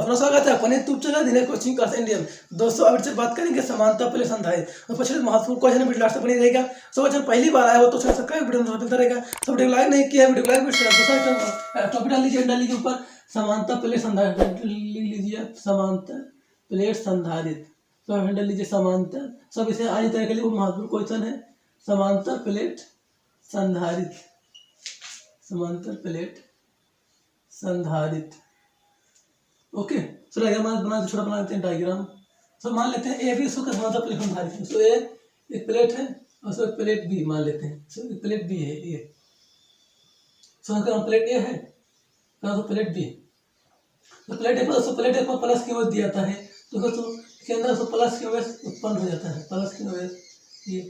अपना स्वागत है अपने YouTube channel Dinesh coaching Claas India में। दोस्तों अब से बात करेंगे समानता प्लस संधारित और पिछले महत्वपूर्ण क्वेश्चन वीडियो लास्ट तक बनी रहेगा। सो बच्चों पहली बार आया हो तो सब्सक्राइब वीडियो मिलता रहेगा। तो वीडियो लाइक नहीं किया वीडियो लाइक दूसरा टॉपिक डाल लीजिए ऊपर समानता प्लेट संधारित लिख लीजिए समानता प्लेट संधारित। तो हैंडल लीजिए समानता सब इसे आज तरह के लिए वो महत्वपूर्ण क्वेश्चन है समांतर प्लेट संधारित। समांतर प्लेट संधारित ओके। चलो हमारा छोटा बना लेते हैं डायग्राम। सो मान लेते हैं ए बी इसको समांतर प्लेट संधारित है। सो ए एक प्लेट है और सो एक प्लेट बी मान लेते हैं। सो एक प्लेट बी है ए। सो प्लेट ए है तो प्लेट बी। तो प्लेट ए पर प्लेट ए पर प्लस की वजह दिया जाता है तो इसके अंदर सो प्लस की वजह उत्पन्न हो जाता है। प्लस की वजह ये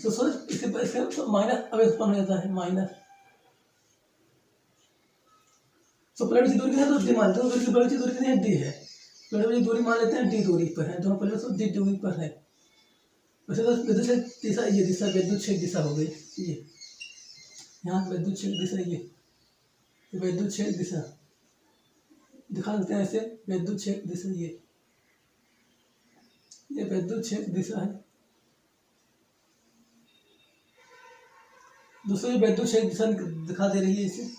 तो इसके माइनस अवयव उत्पन्न हो जाता है माइनस। तो प्लेट की दूरी है तो डी मान लेते हैं। प्लेट की दूरी कितनी है डी है। प्लेट की दूरी मान लेते हैं डी दूरी पर है। दोनों प्लेट डी दूरी पर है। वैसे तो विद्युत क्षेत्र दिशा ये दिशा विद्युत क्षेत्र दिशा हो गई ये यहाँ विद्युत क्षेत्र दिशा ये विद्युत क्षेत्र दिशा दिखा देते हैं ऐसे विद्युत क्षेत्र दिशा ये विद्युत क्षेत्र दिशा है। दूसरी विद्युत क्षेत्र दिशा दिखा दे रही है इसे।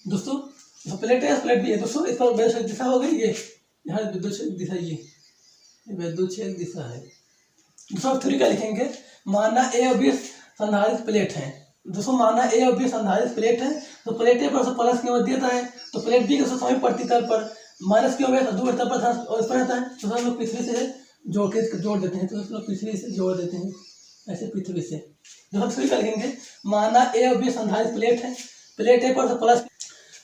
दोस्तों प्लेट है प्लेट भी है दोस्तों इस पर विद्युत क्षेत्र दिशा हो गई ये यहाँ विद्युत क्षेत्र दिशा ये विद्युत क्षेत्र दिशा है। दोस्तों थ्योरी क्या लिखेंगे माना ए और बी संधारित प्लेट है। दोस्तों माना ए और बी संधारित प्लेट है तो प्लेट ए पर प्लस की वजह देता है तो प्लेट बी के समय पड़ती तल पर माइनस की वजह दूर तल पर और इस पर रहता है। तो हम लोग पृथ्वी से जोड़ देते हैं। तो हम लोग पृथ्वी से जोड़ देते हैं ऐसे पृथ्वी से। दोस्तों थ्योरी क्या लिखेंगे माना ए और बी संधारित प्लेट है। प्लेट ए पर प्लस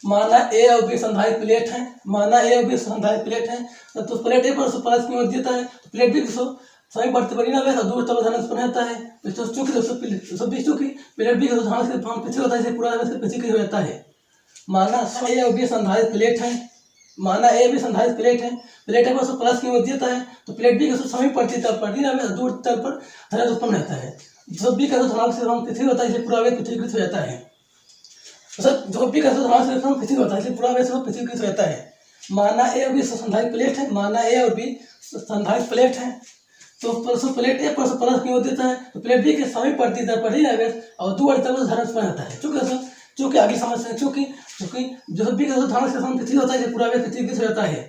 माना ए और बी संधारित प्लेट है। माना ए और बी संधारित प्लेट है तो प्लेट ए पर प्लस की वजह देता है तो प्लेट बी को समय बढ़ते परिणाम है दूर तल ध्यान उत्पन्न रहता है। चूंकि चूंकि प्लेट बी का ध्यान से पीछे होता है इसे पूरा पीछे हो जाता है। माना ए और बी संधारित प्लेट है। माना ए बी संधारित प्लेट है। प्लेट ए पर प्लस की वजह देता है तो प्लेट बी का समय पड़ती तल पर दूर तल पर ध्यान उत्पन्न रहता है। जब बी का ध्यान से पृथ्वी होता है इसे पूरा पृथ्वीकृत हो जाता है। जो बी का ध्यान से पृथ्वी होता है इसे पूरा पृथ्वीकृत हो जाता है। माना ए और बी संधारित प्लेट है। माना ए और बी संधारित प्लेट है तो प्लेट ए पर प्लस की वजह देता है तो प्लेट बी के समय पड़ती तल पर और दूर तल पर ध्यान उत्पन्न रहता है। चूंकि आगे समझते हैं चूंकि जो बी का ध्यान से पृथ्वी होता है इसे पूरा पृथ्वीकृत हो जाता है।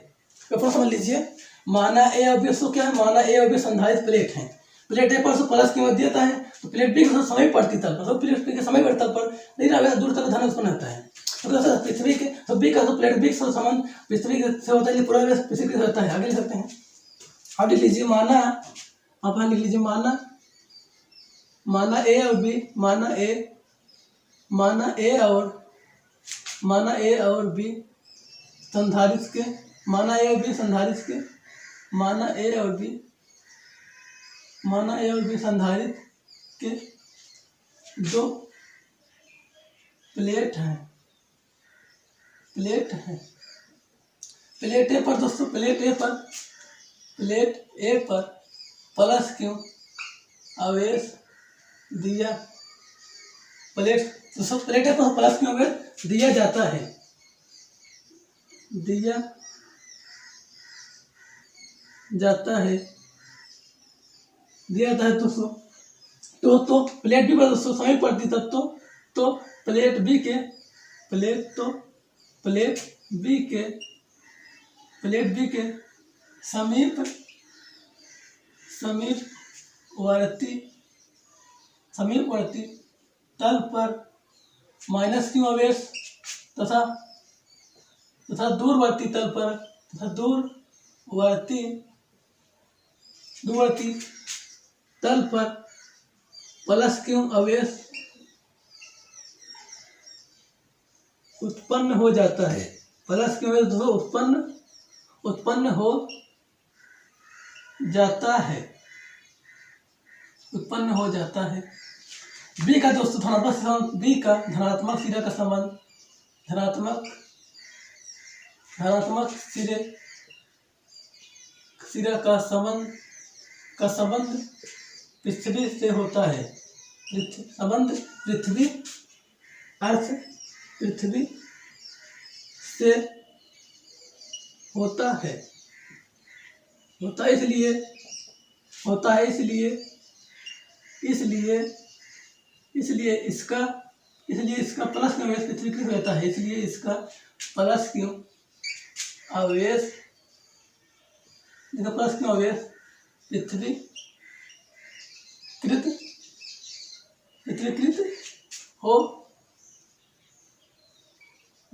तो समझ लीजिए माना ए और बी क्या है माना ए और बी संधारित प्लेट है। प्लेट ए पर प्लस की वजह देता है तो प्लेट बी के समय पड़ती तल पर प्लेट बी के समय पड़ती तल पर नहीं दूर तक ध्यान उत्पन्न रहता है। तो पृथ्वी के बी का प्लेट बी के समान पृथ्वी से होता है पूरा पृथ्वीकृत रहता है। आगे लिख सकते हैं आप लिख लीजिए माना आप लिख लीजिए माना ए और बी माना ए और बी संधारित के माना ए और बी संधारित के माना ए और बी संधारित के दो प्लेट हैं। प्लेट ए पर दोस्तों प्लेट ए पर प्लस क्यों आवेश दिया प्लेट ए पर प्लस क्यों आवेश दिया जाता है तो प्लेट बी पर दोस्तों समय पड़ती तब तो प्लेट बी के समीपवर्ती तल पर माइनस क्यों आवेश तथा दूरवर्ती तल पर दूरवर्ती तल पर प्लस क्यों आवेश उत्पन्न हो जाता है। प्लस क्यों आवेश उत्पन्न हो जाता है। बी का दोस्तों धनात्मक बी का धनात्मक सिरा का संबंध धनात्मक सिरा का संबंध पृथ्वी से होता है। संबंध पृथ्वी से होता है, होता है इसलिए, होता है इसलिए, इसलिए इसलिए इसका प्लस क्यों आवेश पृथ्वीकृत रहता है, इसलिए इसका प्लस क्यों आवेश, इसका प्लस क्यों आवेश पृथ्वीकृत हो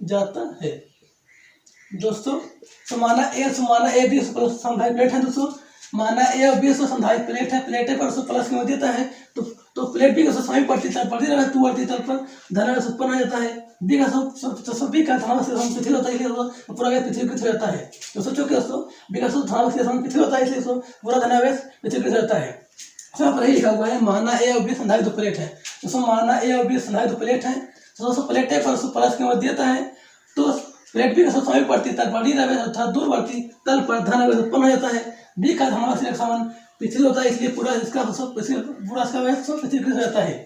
जाता है। दोस्तों तो माना ए बी संधारित प्लेट है दोस्तों, माना ए और बी संधारित प्लेट है, प्लेट पर उसको प्लस क्यों देता है तो प्लेट बी का समय पड़ती तल पर धनावेश उत्पन्न हो जाता है, बी का बी का धनावेश पृथ्वी होता है इसलिए पूरा पृथ्वीकृत हो जाता है। तो सोचो कि दोस्तों बी का धनावेश पृथ्वी होता है इसलिए पूरा धनावेश पृथ्वीकृत रहता है। यहाँ पर लिखा हुआ है माना ए और बी संधारित दो प्लेट है, दोस्तों माना ए और बी संधारित दो प्लेट है, तो दोस्तों प्लेट पर उसको प्लस क्यों देता है तो प्लेट बी का समीपवर्ती तल पर ऋणावेश अर्थात दूरवर्ती तल पर धनावेश उत्पन्न हो जाता है, बी का धनावेश समान पृथ्वी होता है इसलिए पूरा इसका पूरा इसका वेग पृथ्वीकृत हो जाता है।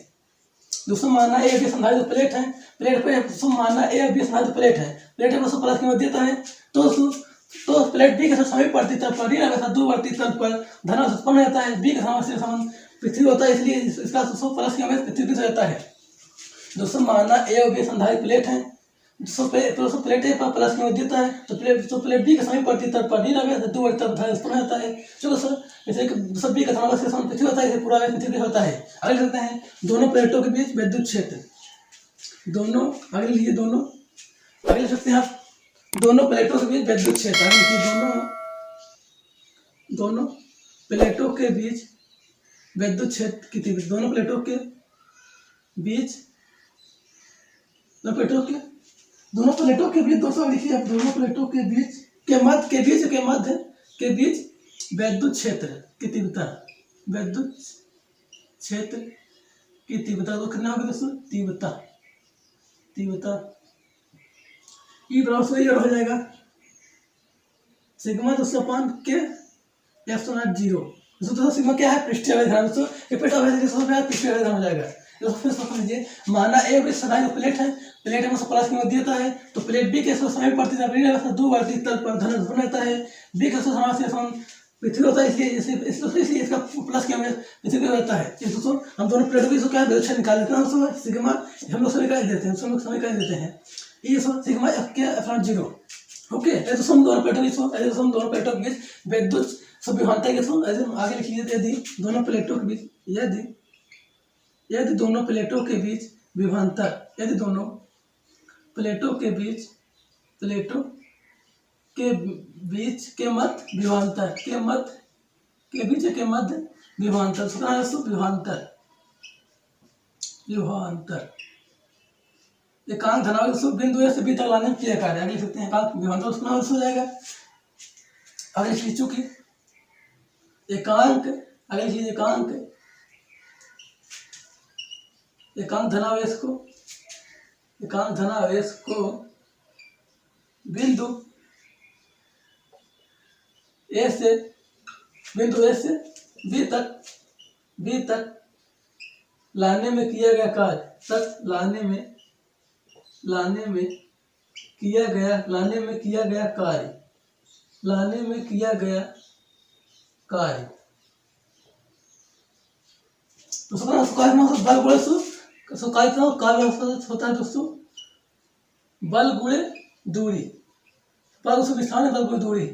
दोस्तों माना ए बी संधारित प्लेट है, प्लेट पे माना ए बी संधारित प्लेट है, प्लेट पर उसको प्लस क्यों देता है तो प्लेट बी के समीपवर्ती तल पर ऋणावेश दूरवर्ती तल पर धनावेश उत्पन्न हो जाता है, बी का धनावेश समान पृथ्वी होता है इसलिए इसका प्लस क्यों पृथ्वीकृत हो जाता है। दोस्तों माना ए और बी संधारित प्लेट है, प्लेट ए पर प्लस क्यों देता है तो प्लेट बी के समीपवर्ती तल पर ऋणावेश दूरवर्ती तल धनावेश उत्पन्न होता है। चलो सर जैसे बी का धनावेश के समान पृथ्वी होता है पूरा पृथ्वी होता है। आगे लिखते हैं दोनों प्लेटों के बीच विद्युत क्षेत्र, दोनों आगे लिखिए दोनों, आगे लिख सकते हैं आप दोनों प्लेटों के बीच विद्युत क्षेत्र, आगे लिखिए दोनों प्लेटों के बीच विद्युत क्षेत्र की तीव्रता, दोनों प्लेटों के बीच दोस्तों लिखिए आप दोनों प्लेटों के बीच के बीच विद्युत क्षेत्र की तीव्रता, विद्युत क्षेत्र की तीव्रता तो कितना होगा दोस्तों तीव्रता ई बराबर हो जाएगा सिग्मा दोस्तों अपान के एप्सिलॉन 0। दोस्तों सिग्मा क्या है पृष्ठीय आवेश धनावेश, दोस्तों पृष्ठीय आवेश हो जाएगा। फिर समझ लीजिए माना ए बी संधारित प्लेट है, प्लेट में प्लस क्यों देता है तो प्लेट बी के समीपवर्ती तल दूरवर्ती तल पर धनावेश उत्पन्न होता है, बी का धनावेश पृथ्वी होता है इसलिए इसका प्लस क्यों पृथ्वी होता है। दोस्तों हम दोनों प्लेटों की क्या विद्युत क्षेत्र निकाल लेते हैं दोस्तों, सिग्मा हम लोग समीकरण देते हैं, समीकरण देते हैं ये सिग्मा एफ के एप्सिलॉन 0। ओके दोस्तों हम दोनों प्लेटों के बीच विद्युत विभवांतर के थ्रू आगे लिखिए यदि दोनों प्लेटों के बीच यदि दोनों प्लेटों के बीच विभवांतर, यदि दोनों प्लेटों के बीच के मध्य विभवांतर एकांक धनावेश बिंदु ए से बी तक लाने में किया कार्य, आगे लिख सकते हैं एकांक विभवांतर उसका हो जाएगा। आगे लिख चूंकि एकांक, आगे लिखिए एकांक धनावेश को बिंदु ए से बी तक लाने में किया गया कार्य, लाने में किया गया कार्य बल गुणे होता है दोस्तों बल गुणे दूरी, पर उसको विस्थापन है बल गुणे दूरी,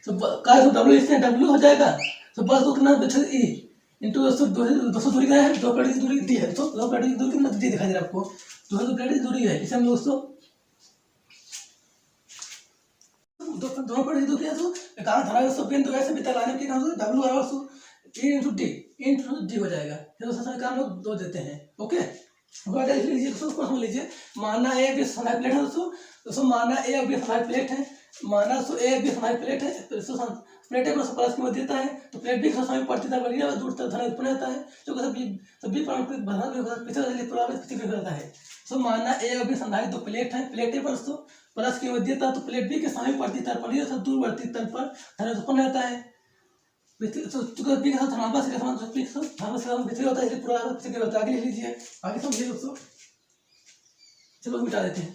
तो कार्य डब्ल्यू इससे डब्ल्यू हो जाएगा तो बल को कितना ई इंटू दोस्तों 200 दूरी का है, 2 प्लेट की दूरी दी है, तो 2 प्लेट की दूरी कितना दी दिखाई दे रहा है आपको 200 प्लेट की दूरी है, इसे हम दोस्तों दोनों प्लेट की दूरी है तो एकांक धनावेश बिंदु ऐसे भी तक लाने में कितना डब्ल्यू बराबर ई इंटू डी हो जाएगा। फिर दोस्तों समीकरण लोग 2 देते हैं। ओके लीजिए दोस्तों समझ लीजिए माना ए बी संधारित प्लेट है दोस्तों माना ए और बी संधारित प्लेट है, माना ए बी संधारित प्लेट है, प्लेट को प्लस क्यों देता है तो प्लेट बी के समीपवर्ती तल पर दूर तक धनावेश उत्पन्न होता है, जो सभी पारंपरिक पृथ्वी करता है। तो माना ए और बी संधारित दो प्लेट है, प्लेट पर प्लस क्यों देता है तो प्लेट बी के समीपवर्ती तल पर दूरवर्ती तल पर धनावेश उत्पन्न होता है, तो बी के साथ धनावेश के समान पृथ्वी होता है इसलिए पूरा पृथ्वी होता है। आगे लिख लीजिए, आगे समझिए दोस्तों, चलो मिटा देते हैं।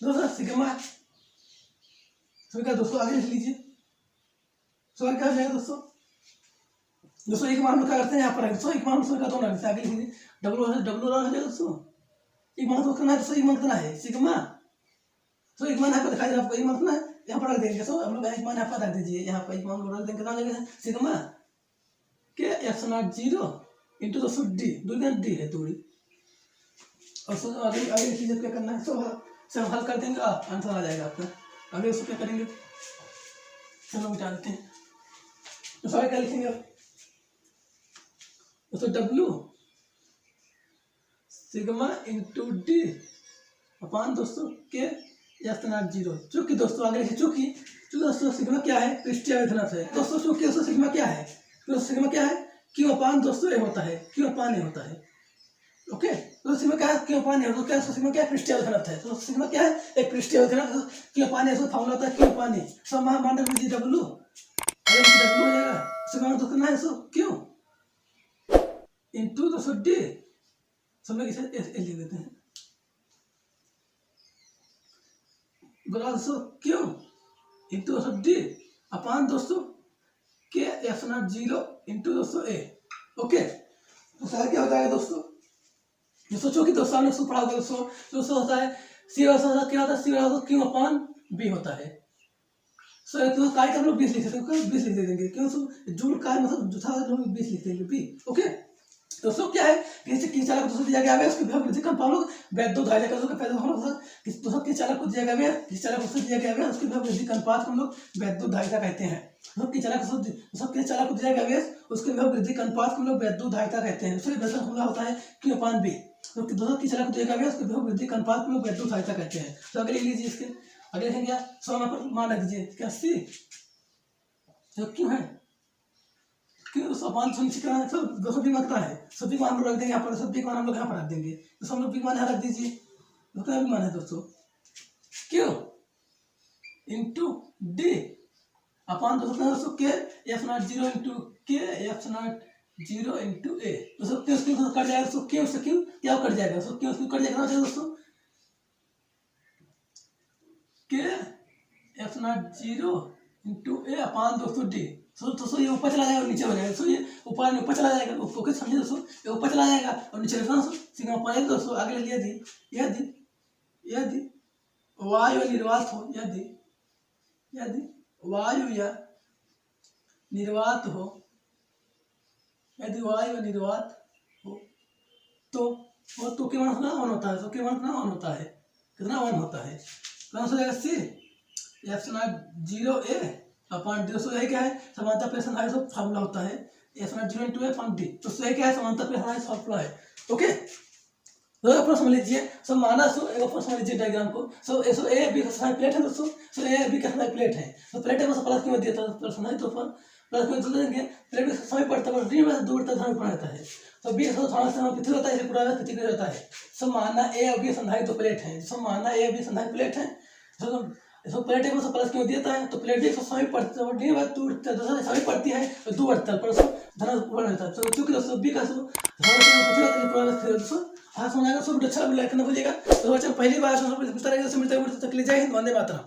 दोस्तों सिग्मा सभी का दोस्तों आगे लिख लीजिए। सवाल क्या हो जाएगा दोस्तों? दोस्तों एक मान हम लोग क्या करते हैं यहाँ पर दोस्तों एक मान उसमें का दोनों रखते हैं आगे लिख लीजिए। डब्लू डब्लू हो जाएगा दोस्तों। एक मान तो करना है दोस्तों, एक मान करना है सिग्मा। तो एक मान यहाँ पर दिखाई दे आपको, एक मान करना है यहाँ पर रख देंगे। तो हम लोग एक मान यहाँ पर रख दीजिए, यहाँ पर एक मान रख देंगे कितना जगह सिग्मा के एफ नॉट 0 इंटू दोस्तों डी, दूरी डी है दूरी। और सो आगे आगे लिख लीजिए क्या करना है। सब हल कर देंगे, आंसर आ जाएगा आपका। आगे उसको क्या करेंगे, चलो जानते हैं। तो सवाल क्या लिखेंगे आप दोस्तों? डब्लू सिग्मा इंटू डी अपान दोस्तों के एफ नॉट 0। चूंकि दोस्तों आगे लिखिए, चूंकि दोस्तों सिग्मा क्या है, पृष्ठीय अभिघनत्व है दोस्तों। चूंकि दोस्तों सिग्मा क्या है, सिग्मा क्या है, क्यू अपान दोस्तों ए होता है, क्यू अपान ए होता है। ओके, तो सिग्मा क्या है, क्यू अपान ए। तो क्या सिग्मा क्या है, पृष्ठीय अभिघनत्व है। तो सिग्मा क्या है, एक पृष्ठीय अभिघनत्व, क्यू अपान ए से फॉर्मूला होता है क्यू अपान ए। सब मान लीजिए डब्लू, अगर डब्लू हो जाएगा सिग्मा तो करना है सो क्यू इंटू दोस्तों डी। सब लोग इसे ए लिख देते हैं, बोला दोस्तों क्यू इंटू दोस्तों डी अपान दोस्तों के एफ नॉट 0 इंटू दोस्तों ए। ओके, तो सर क्या हो जाएगा दोस्तों? सोचो कि दोस्तों हमने पढ़ा होगा दोस्तों होता है सी क्या होता है, सी बराबर क्यू अपान बी होता है। सो तो काय का हम लोग 20 लिख सकते हैं, 20 लिख देंगे क्यों? जूल काय मतलब जो था हम 20 लिख देंगे बी। ओके दोस्तों क्या है, किसी चालक दोस्तों दिया गया है उसके विभव वृद्धि कंप हम लोग वैद्युत धारा का पहले हम लोग दोस्तों किस चालक को दिया गया है, किस चालक को दिया गया है उसके विभव वृद्धि अनुपात को हम लोग वैद्युत धारिता कहते हैं। दोस्तों किस चालक किस चालक को दिया गया है उसके विभव वृद्धि अनुपात को हम लोग वैद्युत धारिता कहते हैं। उसके बेहतर फॉर्मूला होता है क्यू अपान बी। तो दोस्तों किस चालक को दिया गया है उसके विभव वृद्धि अनुपात को हम लोग वैद्युत धारिता कहते हैं। तो अगले लीजिए इसके अगले देखेंगे क्या, सौ पर मान रख दीजिए क्या सी तो क्यों है कि उस अपान सुनिश्चित करना है। तो दोस्तों भी मात्रा है, सभी मान हम लोग रख देंगे यहाँ पर, सभी मान हम लोग यहाँ पर रख देंगे। तो हम लोग भी मान यहाँ रख दीजिए, कितना भी मान है दोस्तों क्यू इंटू डी अपान दोस्तों के एफ नॉट 0 इंटू के एफ नॉट 0 इंटू ए। दोस्तों क्यों उसको कट जाएगा, दोस्तों क्यों उससे क्यों क्या कट जाएगा, दोस्तों क्यों उसको कट जाएगा दोस्तों के एफ नॉट 0 इंटू ए अपान दोस्तों डी। दोस्तों ये ऊपर चला जाएगा और नीचे हो जाएगा। दोस्तों ये ऊपर चला जाएगा, ओके समझिए दोस्तों, ये ऊपर चला जाएगा और नीचे रखना दोस्तों सिग्मा पाएगा दोस्तों। आगे लिया दी यदि वायु निर्वात हो, यदि वायु या निर्वात हो, यदि वायु निर्वात हो तो के मान कितना वन होता है, तो के मान कितना वन होता है, कितना वन होता है, कौन सा जाएगा C F not 0 A upon D. दोस्तों यही क्या है, समानता प्रेषण हाई सब फार्मूला होता है F not 0 into A upon D. दोस्तों यही क्या है, समानता प्रेषण हाई फार्मूला है। ओके तो एक प्रश्न लीजिए, सब माना एक प्रश्न लीजिए डायग्राम को। सो ए बी का सहायक प्लेट है दोस्तों, सो ए बी का सहायक प्लेट है। तो प्लेट में प्लस क्यों दिया था प्रश्न है, तो प्लस में देंगे प्लेट में समय पड़ता है डी में दूर तक धन पड़ा रहता है। तो बी थोड़ा सा पृथ्वी होता है, पूरा पृथ्वी रहता है। सब माना ए और बी संधारित दो प्लेट है, सब माना ए और बी संधारित प्लेट है। तो प्लेट में प्लस क्यों देता है, तो प्लेट एक समय पड़ता है डी में दूर दूसरा समय पड़ती है और दो बढ़ता है पर धन पूरा रहता है। तो क्योंकि दोस्तों बी का हाँ समझ आएगा। सब अच्छा लाइक करना भूलिएगा। तो बच्चों पहली बार मिलता रहेगा, वंदे मातरम।